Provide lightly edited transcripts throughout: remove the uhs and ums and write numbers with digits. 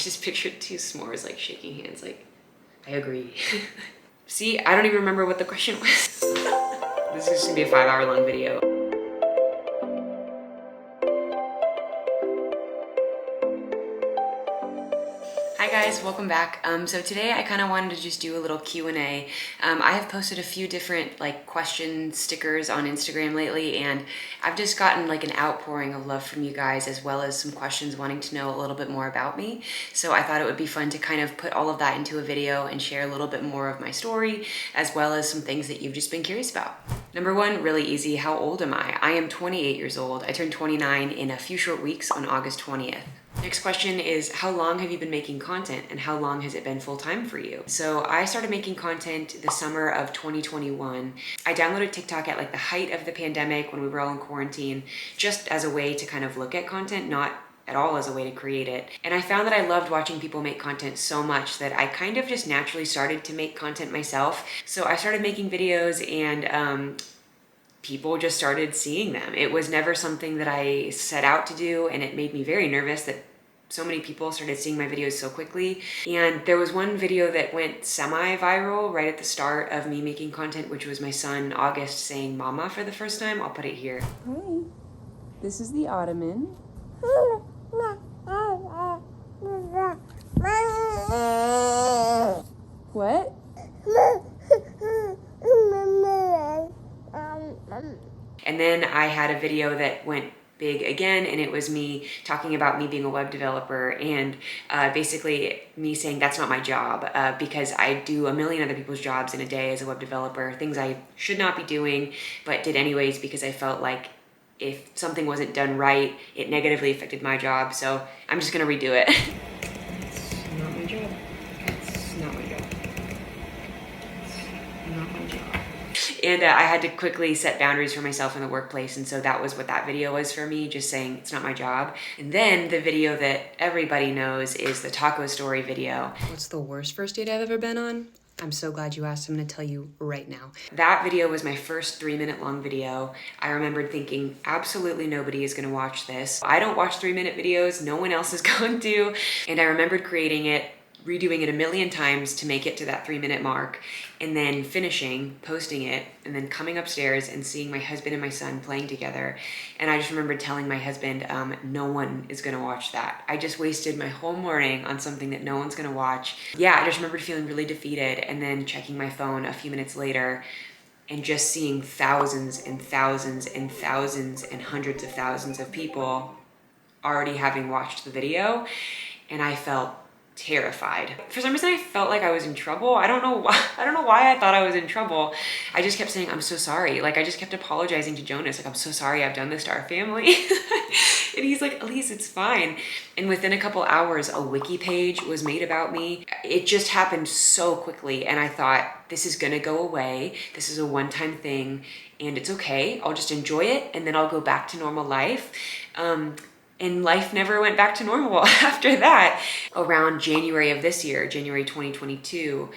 just pictured two s'mores like shaking hands like, I agree. See, I don't even remember what the question was. This is gonna be a 5-hour long video. Hi guys, welcome back. So today I kind of wanted to just do a little Q&A. I have posted a few different like question stickers on Instagram lately, and I've just gotten like an outpouring of love from you guys, as well as some questions wanting to know a little bit more about me. So I thought it would be fun to kind of put all of that into a video and share a little bit more of my story, as well as some things that you've just been curious about. Number one, really easy, how old am I? I am 28 years old. I turned 29 in a few short weeks on August 20th. Next question is, how long have you been making content and how long has it been full-time for you? So I started making content the summer of 2021. I downloaded TikTok at like the height of the pandemic when we were all in quarantine, just as a way to kind of look at content, not at all as a way to create it. And I found that I loved watching people make content so much that I kind of just naturally started to make content myself. So I started making videos and people just started seeing them. It was never something that I set out to do, and it made me very nervous that so many people started seeing my videos so quickly. And there was one video that went semi-viral right at the start of me making content, which was my son August saying mama for the first time. I'll put it here. Hi, this is the ottoman. What? And then I had a video that went big again, and it was me talking about me being a web developer and basically me saying that's not my job because I do a million other people's jobs in a day as a web developer, things I should not be doing, but did anyways because I felt like if something wasn't done right, it negatively affected my job. So I'm just gonna redo it. It's not my job. It's not my job. It's not my job. And I had to quickly set boundaries for myself in the workplace, and so that was what that video was for me, just saying it's not my job. And then the video that everybody knows is the taco story video. What's the worst first date I've ever been on? I'm so glad you asked. I'm gonna tell you right now. That video was my first 3-minute long video. I remembered thinking, absolutely nobody is gonna watch this. I don't watch 3-minute videos, no one else is going to. And I remembered creating it, redoing it a million times to make it to that 3-minute mark, and then finishing, posting it, and then coming upstairs and seeing my husband and my son playing together. And I just remember telling my husband, no one is gonna watch that. I just wasted my whole morning on something that no one's gonna watch. Yeah, I just remembered feeling really defeated, and then checking my phone a few minutes later and just seeing thousands and thousands and thousands and hundreds of thousands of people already having watched the video, and I felt terrified. For some reason I felt like I was in trouble. I don't know why I thought I was in trouble. I just kept saying, I'm so sorry. Like I just kept apologizing to Jonas. Like, I'm so sorry I've done this to our family. And he's like, Elyse, it's fine. And within a couple hours, a wiki page was made about me. It just happened so quickly. And I thought, this is gonna go away. This is a one-time thing and it's okay. I'll just enjoy it and then I'll go back to normal life. And life never went back to normal after that. Around January of this year, January 2022,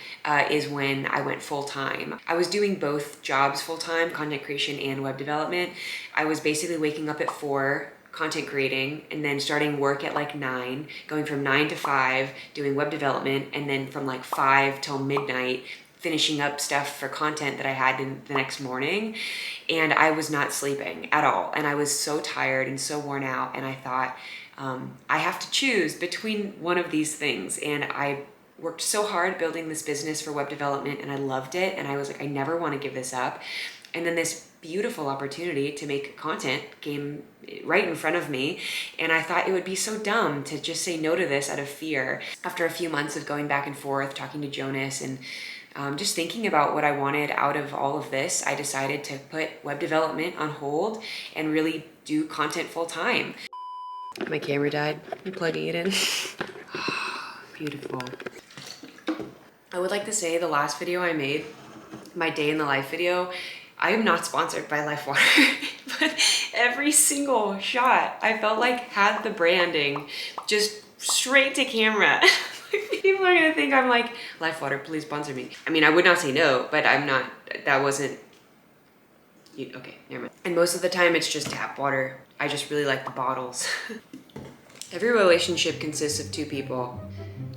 is when I went full-time. I was doing both jobs full-time, content creation and web development. I was basically waking up at 4, content creating, and then starting work at like 9, going from 9 to 5, doing web development, and then from like 5 till midnight, finishing up stuff for content that I had in the next morning. And I was not sleeping at all. And I was so tired and so worn out. And I thought, I have to choose between one of these things. And I worked so hard building this business for web development and I loved it. And I was like, I never want to give this up. And then this beautiful opportunity to make content came right in front of me. And I thought it would be so dumb to just say no to this out of fear. After a few months of going back and forth, talking to Jonas and just thinking about what I wanted out of all of this, I decided to put web development on hold and really do content full time. My camera died. I'm plugging it in. Beautiful. I would like to say the last video I made, my day in the life video, I am not sponsored by Life Water, but every single shot I felt like had the branding just straight to camera. People are gonna think I'm like, Life Water, please sponsor me. I mean, I would not say no, but I'm not, that wasn't, okay, never mind. And most of the time it's just tap water. I just really like the bottles. Every relationship consists of 2 people.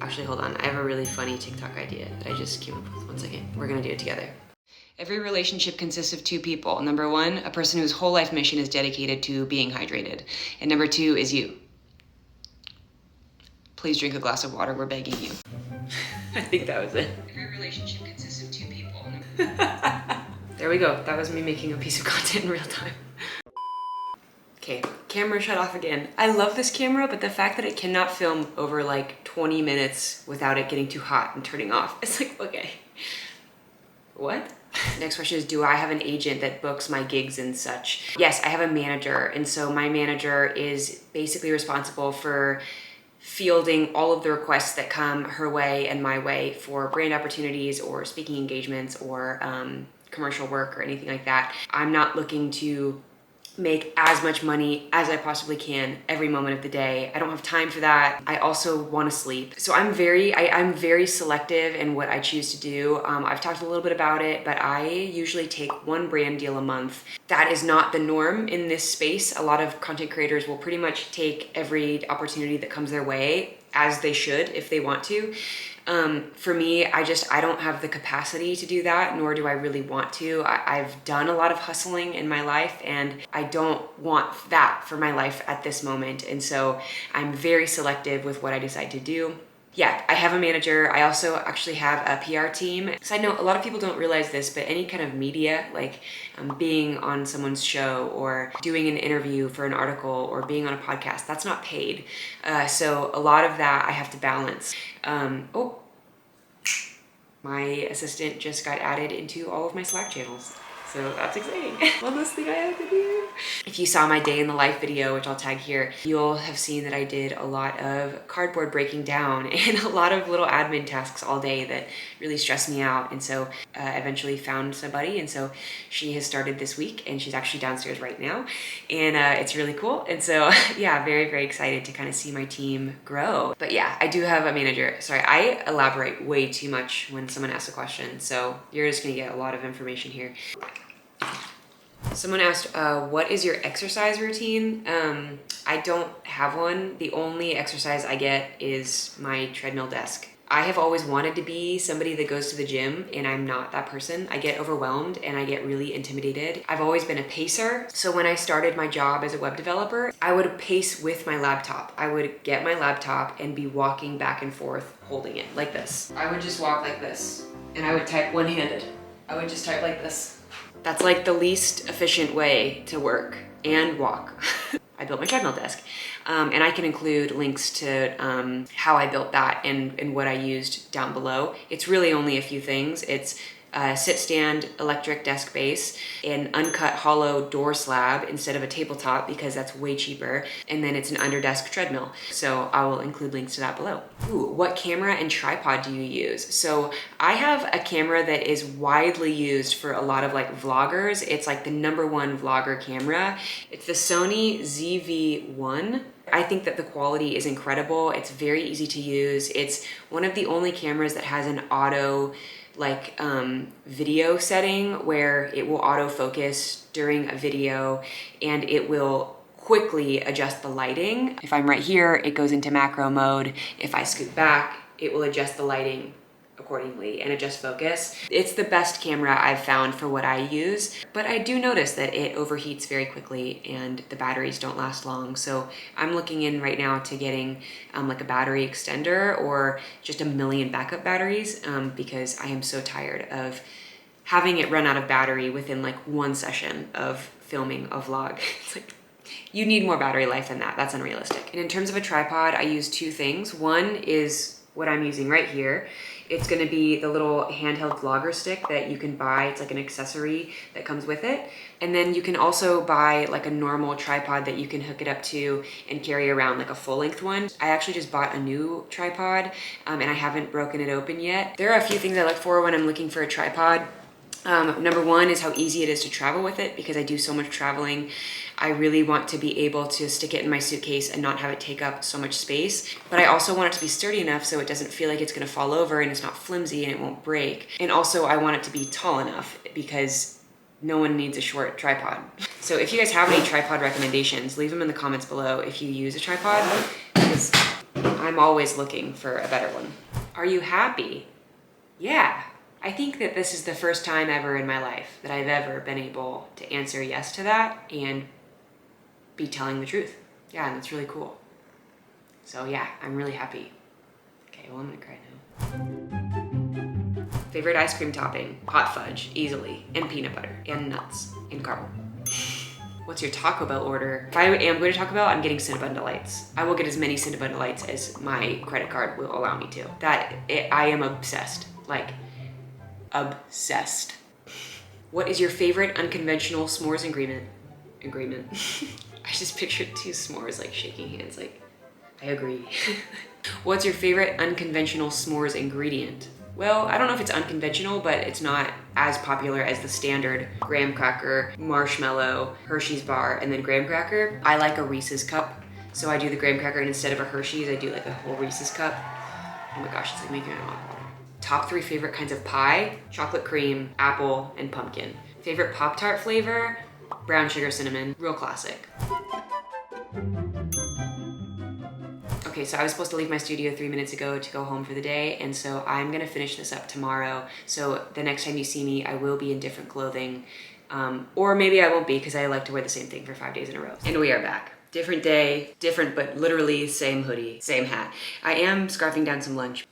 Actually, hold on. I have a really funny TikTok idea that I just came up with. One second. We're gonna do it together. Every relationship consists of two people. Number one, a person whose whole life mission is dedicated to being hydrated. And number two is you. Please drink a glass of water, we're begging you. I think that was it. Every relationship consists of two people. There we go. That was me making a piece of content in real time. Okay, camera shut off again. I love this camera, but the fact that it cannot film over like 20 minutes without it getting too hot and turning off, it's like, okay, what? Next question is, do I have an agent that books my gigs and such? Yes, I have a manager. And so my manager is basically responsible for fielding all of the requests that come her way and my way for brand opportunities or speaking engagements or commercial work or anything like that. I'm not looking to make as much money as I possibly can every moment of the day. I don't have time for that. I also want to sleep. So I'm very selective in what I choose to do. I've talked a little bit about it, but I usually take one brand deal a month. That is not the norm in this space. A lot of content creators will pretty much take every opportunity that comes their way, as they should if they want to. For me, I don't have the capacity to do that, nor do I really want to. I've done a lot of hustling in my life and I don't want that for my life at this moment. And so I'm very selective with what I decide to do. Yeah, I have a manager. I also actually have a PR team. Side note, a lot of people don't realize this, but any kind of media, like being on someone's show or doing an interview for an article or being on a podcast, that's not paid. So a lot of that I have to balance. Oh, my assistant just got added into all of my Slack channels. So that's exciting. One less thing I have to do. If you saw my day in the life video, which I'll tag here, you'll have seen that I did a lot of cardboard breaking down and a lot of little admin tasks all day that really stressed me out. And so eventually found somebody. And so she has started this week and she's actually downstairs right now. And it's really cool. And so yeah, very, very excited to kind of see my team grow. But yeah, I do have a manager. Sorry, I elaborate way too much when someone asks a question. So you're just gonna get a lot of information here. Someone asked, what is your exercise routine? I don't have one. The only exercise I get is my treadmill desk. I have always wanted to be somebody that goes to the gym and I'm not that person. I get overwhelmed and I get really intimidated. I've always been a pacer. So when I started my job as a web developer, I would pace with my laptop. I would get my laptop and be walking back and forth holding it like this. I would just walk like this and I would type one-handed. I would just type like this. That's like the least efficient way to work and walk. I built my treadmill desk. And I can include links to how I built that and what I used down below. It's really only a few things. It's a sit stand electric desk base, an uncut hollow door slab instead of a tabletop because that's way cheaper, and then it's an under desk treadmill. So I will include links to that below. Ooh, what camera and tripod do you use? So I have a camera that is widely used for a lot of like vloggers. It's like the #1 vlogger camera. It's the Sony ZV-1. I think that the quality is incredible. It's very easy to use. It's one of the only cameras that has an auto video setting where it will autofocus during a video and it will quickly adjust the lighting. If I'm right here, it goes into macro mode. If I scoot back, it will adjust the lighting accordingly and adjust focus. It's the best camera I've found for what I use, but I do notice that it overheats very quickly and the batteries don't last long. So I'm looking in right now to getting like a battery extender or just 1,000,000 backup batteries because I am so tired of having it run out of battery within like one session of filming a vlog. It's like, you need more battery life than that. That's unrealistic. And in terms of a tripod, I use two things. One is what I'm using right here. It's gonna be the little handheld vlogger stick that you can buy. It's like an accessory that comes with it. And then you can also buy like a normal tripod that you can hook it up to and carry around, like a full length one. I actually just bought a new tripod and I haven't broken it open yet. There are a few things I look for when I'm looking for a tripod. #1 is how easy it is to travel with it because I do so much traveling. I really want to be able to stick it in my suitcase and not have it take up so much space. But I also want it to be sturdy enough so it doesn't feel like it's gonna fall over and it's not flimsy and it won't break. And also I want it to be tall enough because no one needs a short tripod. So if you guys have any tripod recommendations, leave them in the comments below if you use a tripod, because I'm always looking for a better one. Are you happy? Yeah. I think that this is the first time ever in my life that I've ever been able to answer yes to that and be telling the truth. Yeah, and it's really cool. So yeah, I'm really happy. Okay, well, I'm gonna cry now. Favorite ice cream topping? Hot fudge, easily, and peanut butter, and nuts, and caramel. What's your Taco Bell order? If I am going to Taco Bell, I'm getting Cinnabon Delights. I will get as many Cinnabon Delights as my credit card will allow me to. I am obsessed, like obsessed. What is your favorite unconventional s'mores ingredient? I just pictured two s'mores like shaking hands like, I agree. What's your favorite unconventional s'mores ingredient? Well, I don't know if it's unconventional, but it's not as popular as the standard graham cracker, marshmallow, Hershey's bar, and then graham cracker. I like a Reese's cup. So I do the graham cracker, and instead of a Hershey's, I do like a whole Reese's cup. Oh my gosh, it's like making me want water. Top 3 favorite kinds of pie: chocolate cream, apple, and pumpkin. Favorite Pop-Tart flavor: brown sugar cinnamon, real classic. Okay, so I was supposed to leave my studio 3 minutes ago to go home for the day, and so I'm gonna finish this up tomorrow. So the next time you see me, I will be in different clothing, or maybe I won't be because I like to wear the same thing for 5 days in a row. And we are back. Different day, different but literally same hoodie, same hat. I am scarfing down some lunch.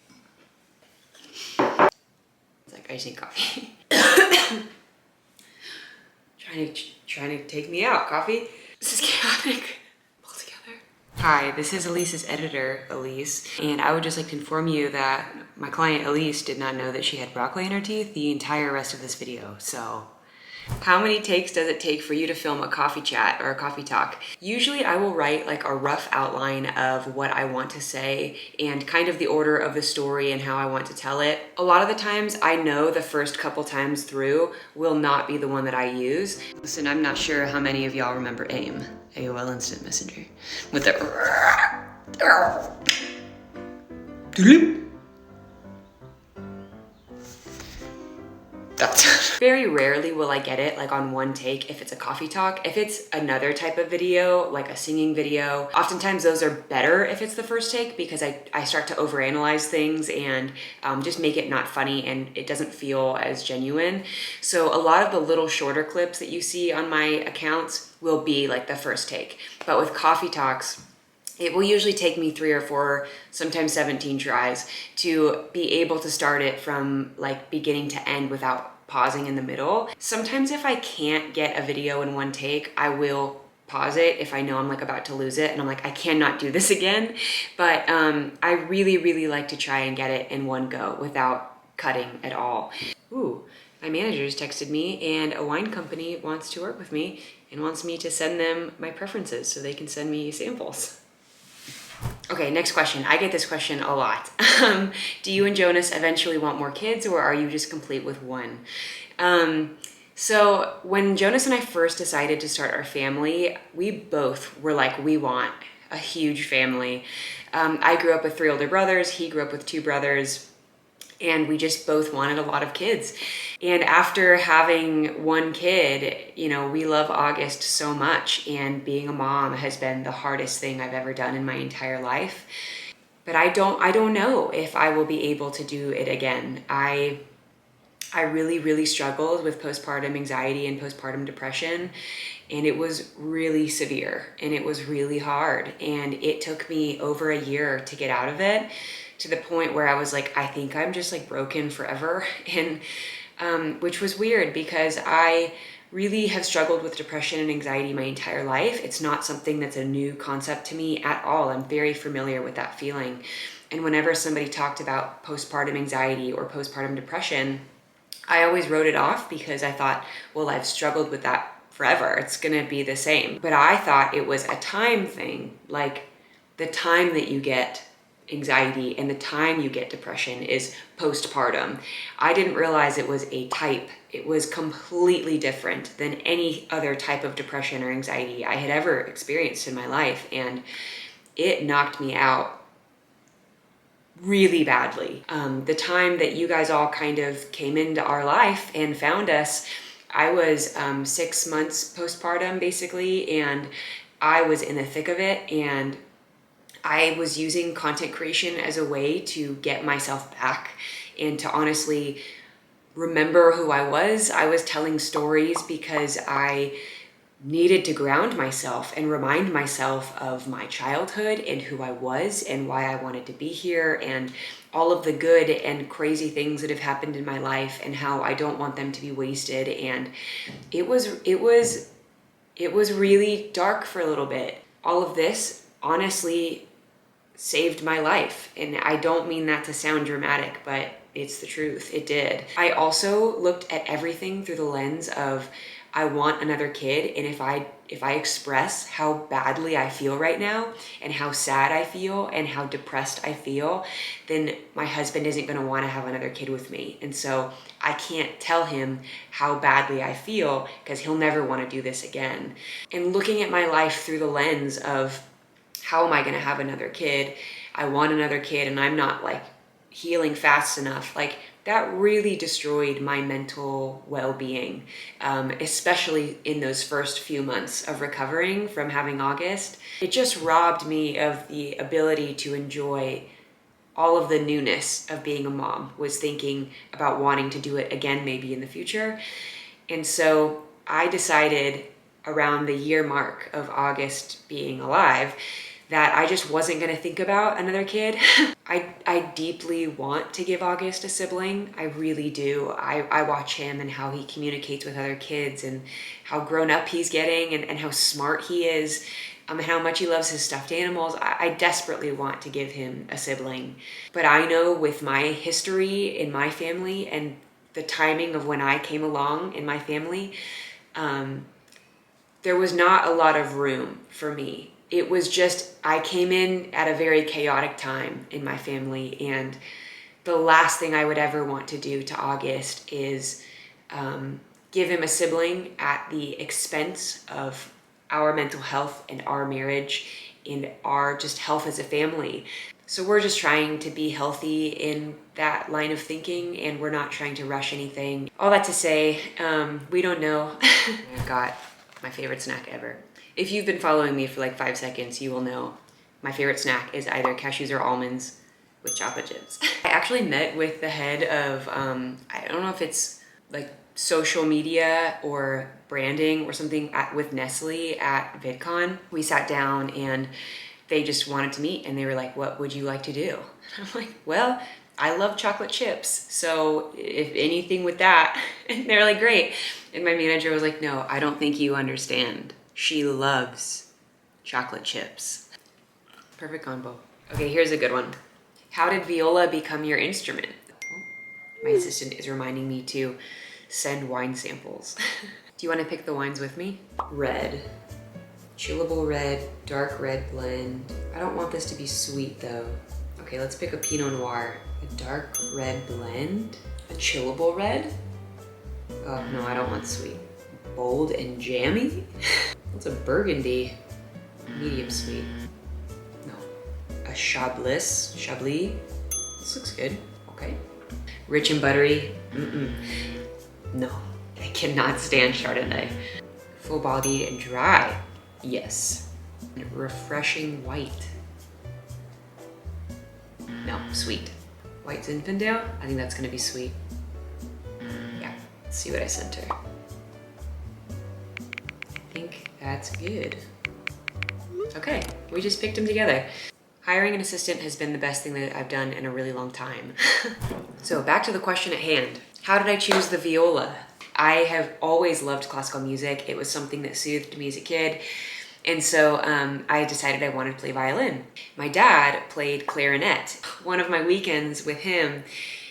It's like I just need coffee. trying to take me out, coffee. This is chaotic. Hi, this is Elyse's editor, Elyse, and I would just like to inform you that my client Elyse did not know that she had broccoli in her teeth the entire rest of this video, so how many takes does it take for you to film a coffee chat or a coffee talk? Usually I will write like a rough outline of what I want to say and kind of the order of the story and how I want to tell it. A lot of the times I know the first couple times through will not be the one that I use. Listen, I'm not sure how many of y'all remember AIM, AOL Instant Messenger, with the that's very rarely will I get it like on one take if it's a coffee talk. If it's another type of video, like a singing video, oftentimes those are better if it's the first take because I start to overanalyze things and just make it not funny and it doesn't feel as genuine. So a lot of the little shorter clips that you see on my accounts will be like the first take. But with coffee talks, it will usually take me 3 or 4, sometimes 17 tries to be able to start it from like beginning to end without pausing in the middle. Sometimes if I can't get a video in one take, I will pause it if I know I'm like about to lose it and I'm like, I cannot do this again. But I really, really like to try and get it in one go without cutting at all. Ooh, my manager just texted me and a wine company wants to work with me and wants me to send them my preferences so they can send me samples. Okay, next question. I get this question a lot. Do you and Jonas eventually want more kids or are you just complete with one? So when Jonas and I first decided to start our family, we both were like, we want a huge family. I grew up with 3 older brothers. He grew up with 2 brothers. And we just both wanted a lot of kids. And after having one kid, you know, we love August so much. And being a mom has been the hardest thing I've ever done in my entire life. But I don't know if I will be able to do it again. I really, really struggled with postpartum anxiety and postpartum depression. And it was really severe and it was really hard. And it took me over a year to get out of it, to the point where I was like, I think I'm just like broken forever. And which was weird because I really have struggled with depression and anxiety my entire life. It's not something that's a new concept to me at all. I'm very familiar with that feeling. And whenever somebody talked about postpartum anxiety or postpartum depression, I always wrote it off because I thought, well, I've struggled with that forever. It's gonna be the same. But I thought it was a time thing, like the time that you get anxiety and the time you get depression is postpartum. I didn't realize it was a type. It was completely different than any other type of depression or anxiety I had ever experienced in my life. And it knocked me out really badly. The time that you guys all kind of came into our life and found us, I was 6 months postpartum basically, and I was in the thick of it, and I was using content creation as a way to get myself back and to honestly remember who I was. I was telling stories because I needed to ground myself and remind myself of my childhood and who I was and why I wanted to be here and all of the good and crazy things that have happened in my life and how I don't want them to be wasted. And it was really dark for a little bit. All of this honestly saved my life. And I don't mean that to sound dramatic, but it's the truth. It did. I also looked at everything through the lens of I want another kid, and if I express how badly I feel right now and how sad I feel and how depressed I feel, then my husband isn't going to want to have another kid with me. And so I can't tell him how badly I feel because he'll never want to do this again. And looking at my life through the lens of how am I going to have another kid? I want another kid and I'm not like healing fast enough. Like that really destroyed my mental well-being, especially in those first few months of recovering from having August. It just robbed me of the ability to enjoy all of the newness of being a mom, was thinking about wanting to do it again maybe in the future. And so I decided around the year mark of August being alive that I just wasn't gonna think about another kid. I deeply want to give August a sibling. I really do. I watch him and how he communicates with other kids and how grown up he's getting and how smart he is, and how much he loves his stuffed animals. I desperately want to give him a sibling. But I know with my history in my family and the timing of when I came along in my family, there was not a lot of room for me. It was just, I came in at a very chaotic time in my family, and the last thing I would ever want to do to August is give him a sibling at the expense of our mental health and our marriage and our just health as a family. So we're just trying to be healthy in that line of thinking, and we're not trying to rush anything. All that to say, we don't know. I've got my favorite snack ever. If you've been following me for like 5 seconds, you will know my favorite snack is either cashews or almonds with chocolate chips. I actually met with the head of, I don't know if it's like social media or branding or something with Nestle at VidCon. We sat down and they just wanted to meet and they were like, what would you like to do? I'm like, well, I love chocolate chips. So if anything with that, and they're like, great. And my manager was like, no, I don't think you understand. She loves chocolate chips. Perfect combo. Okay, here's a good one. How did viola become your instrument? My assistant is reminding me to send wine samples. Do you want to pick the wines with me? Red. Chillable red, dark red blend. I don't want this to be sweet though. Okay, let's pick a Pinot Noir. A dark red blend. A chillable red. Oh no, I don't want sweet. Bold and jammy? What's a Burgundy? Medium sweet. No. A Chablis. This looks good. Okay. Rich and buttery. No, I cannot stand Chardonnay. Full bodied and dry. Yes. Refreshing white. No, sweet. White Zinfandel? I think that's gonna be sweet. Yeah, let's see what I sent her. I think that's good. Okay, we just picked them together. Hiring an assistant has been the best thing that I've done in a really long time. So back to the question at hand. How did I choose the viola? I have always loved classical music. It was something that soothed me as a kid. And so I decided I wanted to play violin. My dad played clarinet. One of my weekends with him,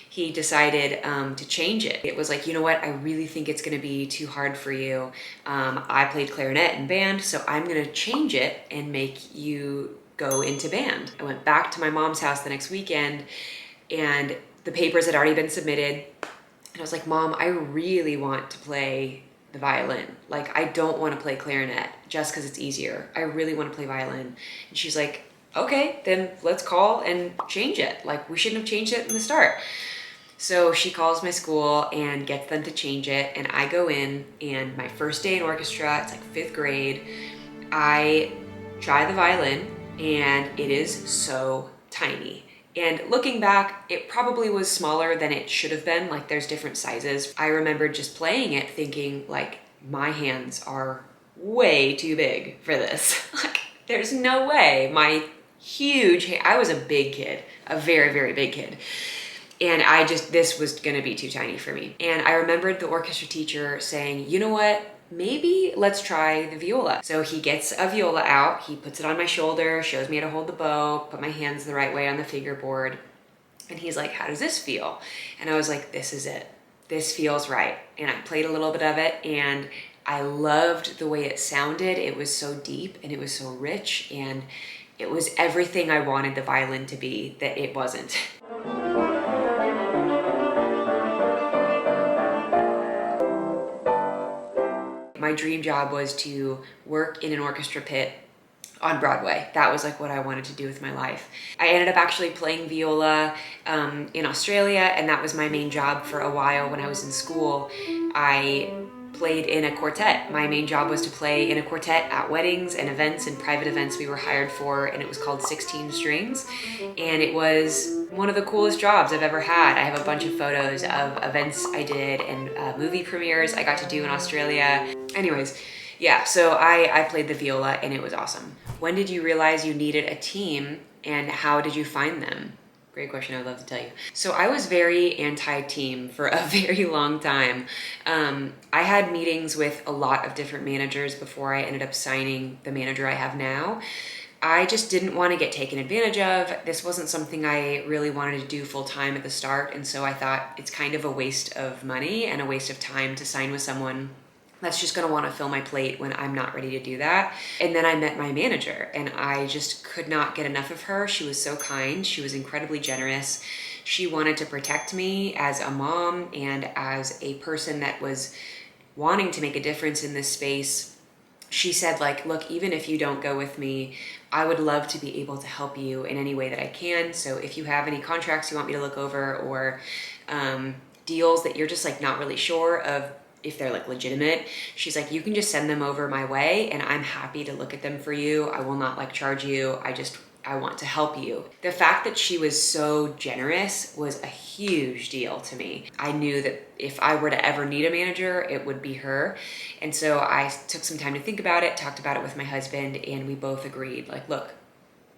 he decided to change it. It was like, you know what? I really think it's gonna be too hard for you. I played clarinet in band, so I'm gonna change it and make you go into band. I went back to my mom's house the next weekend and the papers had already been submitted. And I was like, Mom, I really want to play the violin. Like, I don't want to play clarinet just because it's easier. I really want to play violin. And she's like, okay, then let's call and change it. Like, we shouldn't have changed it in the start. So she calls my school and gets them to change it. And I go in, and my first day in orchestra, it's like 5th grade. I try the violin and it is so tiny. And looking back, it probably was smaller than it should have been. Like, there's different sizes. I remember just playing it thinking, like, my hands are way too big for this. Like, there's no way. My huge hand, I was a big kid, a very, very big kid. And this was gonna be too tiny for me. And I remembered the orchestra teacher saying, you know what? Maybe let's try the viola. So he gets a viola out, he puts it on my shoulder, shows me how to hold the bow, put my hands the right way on the fingerboard. And he's like, how does this feel? And I was like, this is it. This feels right. And I played a little bit of it, and I loved the way it sounded. It was so deep and it was so rich, and it was everything I wanted the violin to be that it wasn't. My dream job was to work in an orchestra pit on Broadway. That was like what I wanted to do with my life. I ended up actually playing viola in Australia, and that was my main job for a while when I was in school. I played in a quartet. My main job was to play in a quartet at weddings and events and private events we were hired for, and it was called 16 Strings. And it was one of the coolest jobs I've ever had. I have a bunch of photos of events I did and movie premieres I got to do in Australia. Anyways, yeah, so I played the viola, and it was awesome. When did you realize you needed a team, and how did you find them? Great question, I'd love to tell you. So I was very anti-team for a very long time. I had meetings with a lot of different managers before I ended up signing the manager I have now. I just didn't want to get taken advantage of. This wasn't something I really wanted to do full time at the start, and so I thought it's kind of a waste of money and a waste of time to sign with someone that's just gonna wanna fill my plate when I'm not ready to do that. And then I met my manager, and I just could not get enough of her. She was so kind, she was incredibly generous. She wanted to protect me as a mom and as a person that was wanting to make a difference in this space. She said, like, look, even if you don't go with me, I would love to be able to help you in any way that I can. So if you have any contracts you want me to look over, or deals that you're just like not really sure of if they're like legitimate, she's like, you can just send them over my way and I'm happy to look at them for you. I will not like charge you. I want to help you. The fact that she was so generous was a huge deal to me. I knew that if I were to ever need a manager, it would be her. And so I took some time to think about it, talked about it with my husband, and we both agreed, like, look,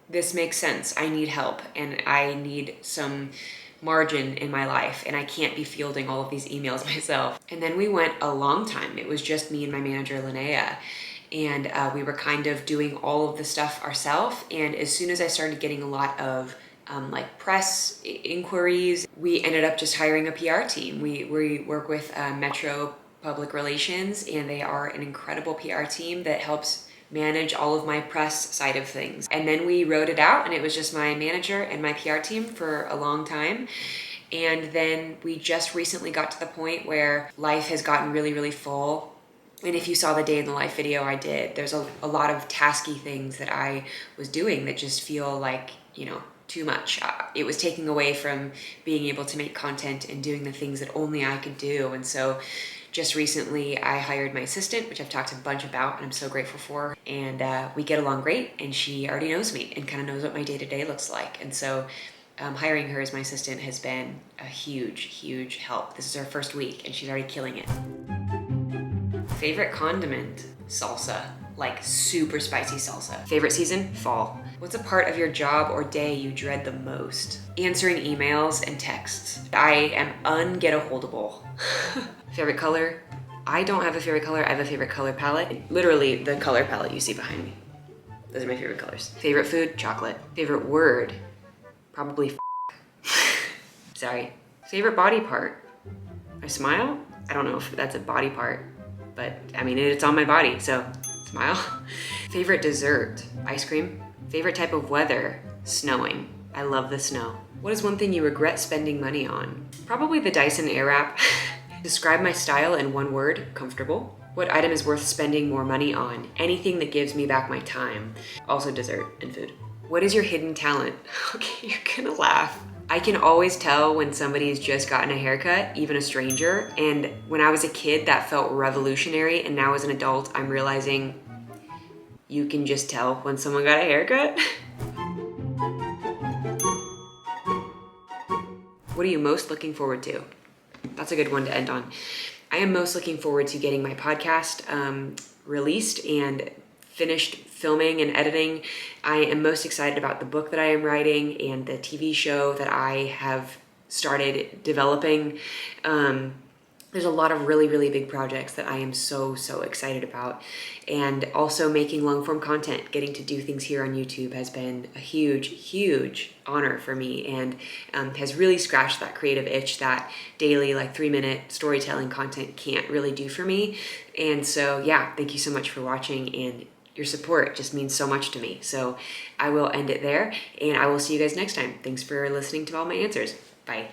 this makes sense. I need help, and I need some margin in my life, and I can't be fielding all of these emails myself. And then we went a long time. It was just me and my manager, Linnea, and we were kind of doing all of the stuff ourselves. And as soon as I started getting a lot of like press inquiries, we ended up just hiring a PR team. We work with Metro Public Relations, and they are an incredible PR team that helps manage all of my press side of things. And then we wrote it out, and it was just my manager and my PR team for a long time. And then we just recently got to the point where life has gotten really, really full. And if you saw the day in the life video I did, there's a lot of tasky things that I was doing that just feel like, you know, too much. It was taking away from being able to make content and doing the things that only I could do. And so just recently, I hired my assistant, which I've talked a bunch about and I'm so grateful for. And we get along great, and she already knows me and kind of knows what my day-to-day looks like. And so hiring her as my assistant has been a huge, huge help. This is her first week, and she's already killing it. Favorite condiment? Salsa. Like super spicy salsa. Favorite season? Fall. What's a part of your job or day you dread the most? Answering emails and texts. I am unget-a-holdable. Favorite color? I don't have a favorite color. I have a favorite color palette. Literally the color palette you see behind me. Those are my favorite colors. Favorite food? Chocolate. Favorite word? Probably Sorry. Favorite body part? I smile? I don't know if that's a body part, but I mean, it's on my body, so smile. Favorite dessert? Ice cream. Favorite type of weather? Snowing. I love the snow. What is one thing you regret spending money on? Probably the Dyson Airwrap. Describe my style in one word: comfortable. What item is worth spending more money on? Anything that gives me back my time. Also dessert and food. What is your hidden talent? Okay, you're gonna laugh. I can always tell when somebody's just gotten a haircut, even a stranger. And when I was a kid, that felt revolutionary. And now as an adult, I'm realizing you can just tell when someone got a haircut. What are you most looking forward to? That's a good one to end on. I am most looking forward to getting my podcast released and finished filming and editing. I am most excited about the book that I am writing and the TV show that I have started developing. There's a lot of really, really big projects that I am so excited about. And also making long form content, getting to do things here on YouTube has been a huge honor for me, and has really scratched that creative itch that daily, like 3-minute storytelling content can't really do for me. And so, yeah, thank you so much for watching, and your support just means so much to me. So I will end it there, and I will see you guys next time. Thanks for listening to all my answers. Bye.